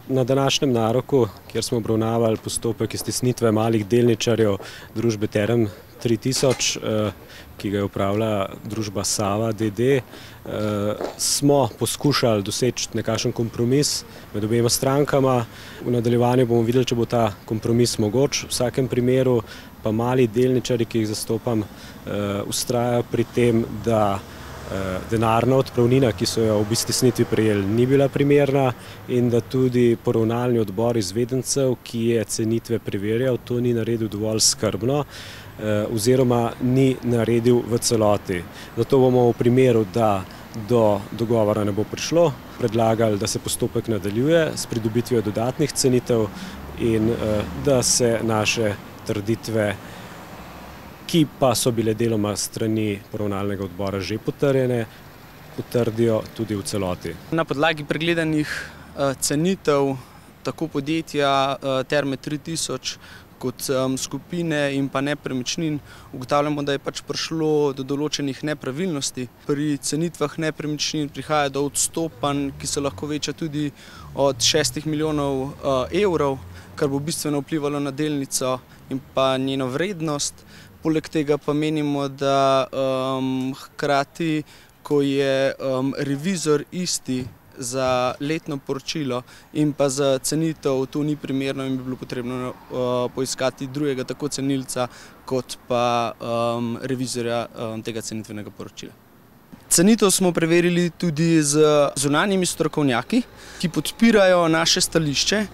Na današnjem naroku, kjer smo obravnavali postopek iztisnitve malih delničarjev družbe Term 3000, ki ga je upravljala družba Sava d.d., smo poskušali doseči nekakšen kompromis med obema strankama. V nadaljevanju bomo videli, če bo ta kompromis mogoč. V vsakem primeru pa mali delničarji, ki jih zastopam, vztrajajo pri tem, da denarna odpravnina, ki so jo ob iztisnitvi prejeli, ni bila primerna in da tudi poravnalni odbor izvedencev, ki je cenitve preverjal, to ni naredil dovolj skrbno oziroma ni naredil v celoti. Zato bomo v primeru, da do dogovora ne bo prišlo, predlagali, da se postopek nadaljuje s pridobitvijo dodatnih cenitev in da se naše trditve, ki pa so bile deloma strani poravnalnega odbora že potrjene, potrdijo tudi v celoti. Na podlagi pregledanih cenitev tako podjetja Terme 3000 kot skupine in pa nepremičnin ugotavljamo, da je prišlo do določenih nepravilnosti. Pri cenitvah nepremičnin prihaja do odstopanj, ki se lahko veča tudi od 6 milijonov evrov, kar bo bistveno vplivalo na delnico in pa njeno vrednost. Poleg tega pa menimo, da hkrati, ko je revizor isti za letno poročilo in pa za cenitev, to ni primerno in bi bilo potrebno poiskati drugega tako cenilca kot pa revizorja tega cenitvenega poročila. Cenitev smo preverili tudi z zunanjimi strokovnjaki, ki podpirajo naše stališče,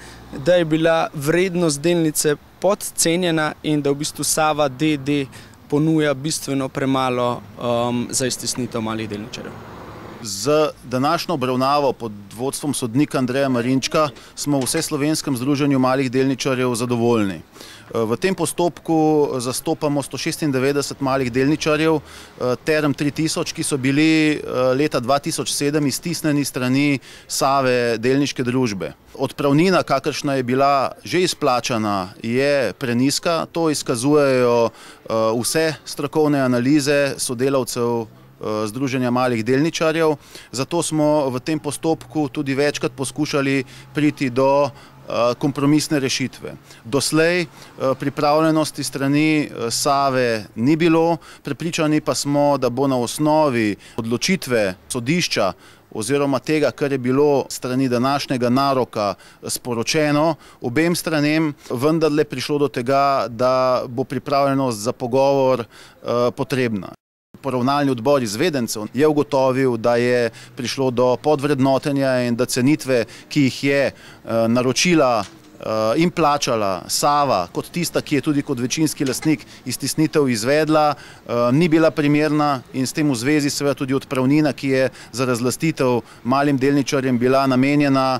da je bila vrednost delnice podcenjena in da v bistvu Sava d.d. ponuja bistveno premalo za iztisnitev malih delničarjev. Z današnjo obravnavo pod vodstvom sodnika Andreja Marinčka smo v Vseslovenskem združenju malih delničarjev zadovoljni. V tem postopku zastopamo 196 malih delničarjev Term 3000, ki so bili leta 2007 iztisnjeni strani Save delniške družbe. Odpravnina, kakršna je bila že izplačana, je prenizka. To izkazujejo vse strokovne analize sodelavcev Združenja malih delničarjev. Zato smo v tem postopku tudi večkrat poskušali priti do kompromisne rešitve. Doslej pripravljenosti strani Save ni bilo, prepričani pa smo, da bo na osnovi odločitve sodišča oziroma tega, kar je bilo strani današnjega naroka sporočeno obem stranem, vendarle prišlo do tega, da bo pripravljenost za pogovor potrebna. Poravnalni odbor izvedencev je ugotovil, da je prišlo do podvrednotenja in da cenitve, ki jih je naročila in plačala Sava kot tista, ki je tudi kot večinski lastnik iztisnitev izvedla, ni bila primerna in s tem v zvezi seveda tudi odpravnina, ki je za razlastitev malim delničarjem bila namenjena,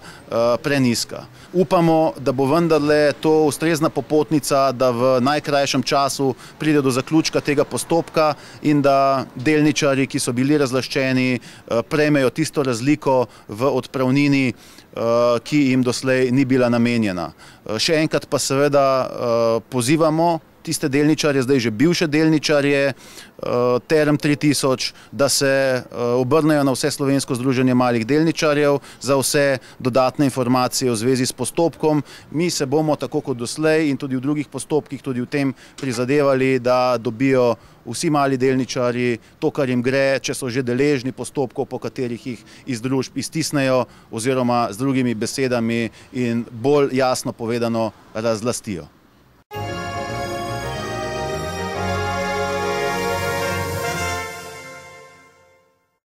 prenizka. Upamo, da bo vendarle to ustrezna popotnica, da v najkrajšem času pride do zaključka tega postopka in da delničarji, ki so bili razlaščeni, prejmejo tisto razliko v odpravnini, ki jim doslej ni bila namenjena. Še enkrat pa seveda pozivamo tiste delničarje, zdaj že bivše delničarje Term 3000, da se obrnejo na Vseslovensko združenje malih delničarjev za vse dodatne informacije v zvezi s postopkom. Mi se bomo tako kot doslej in tudi v drugih postopkih tudi v tem prizadevali, da dobijo vsi mali delničarji to, kar jim gre, če so že deležni postopkov, po katerih jih iz družb iztisnejo oziroma z drugimi besedami in bolj jasno povedano razlastijo.